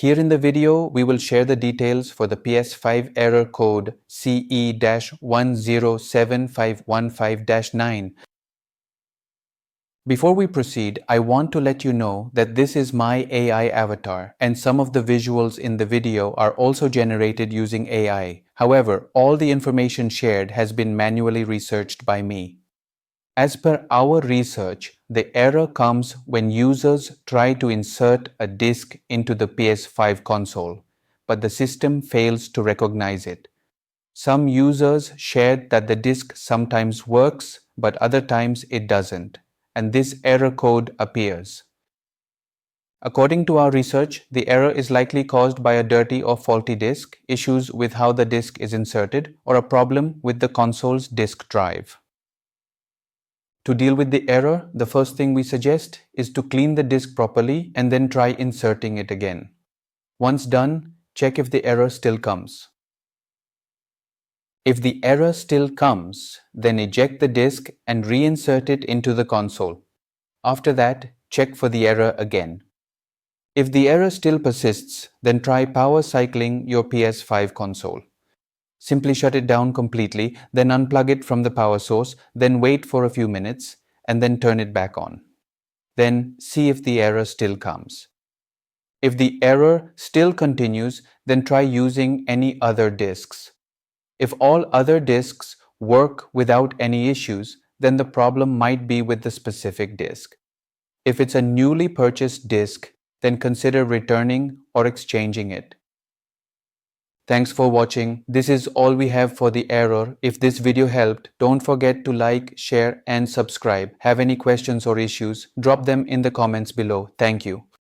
Here in the video, we will share the details for the PS5 error code CE-107515-9. Before we proceed, I want to let you know that this is my AI avatar, and some of the visuals in the video are also generated using AI. However, all the information shared has been manually researched by me. As per our research, the error comes when users try to insert a disk into the PS5 console, but the system fails to recognize it. Some users shared that the disk sometimes works, but other times it doesn't, and this error code appears. According to our research, the error is likely caused by a dirty or faulty disk, issues with how the disk is inserted, or a problem with the console's disk drive. To deal with the error, the first thing we suggest is to clean the disk properly and then try inserting it again. Once done, check if the error still comes. If the error still comes, then eject the disk and reinsert it into the console. After that, check for the error again. If the error still persists, then try power cycling your PS5 console. Simply shut it down completely, then unplug it from the power source, then wait for a few minutes, and then turn it back on. Then see if the error still comes. If the error still continues, then try using any other disks. If all other disks work without any issues, then the problem might be with the specific disk. If it's a newly purchased disk, then consider returning or exchanging it. Thanks for watching. This is all we have for the error. If this video helped, don't forget to like, share and subscribe. Have any questions or issues? Drop them in the comments below. Thank you.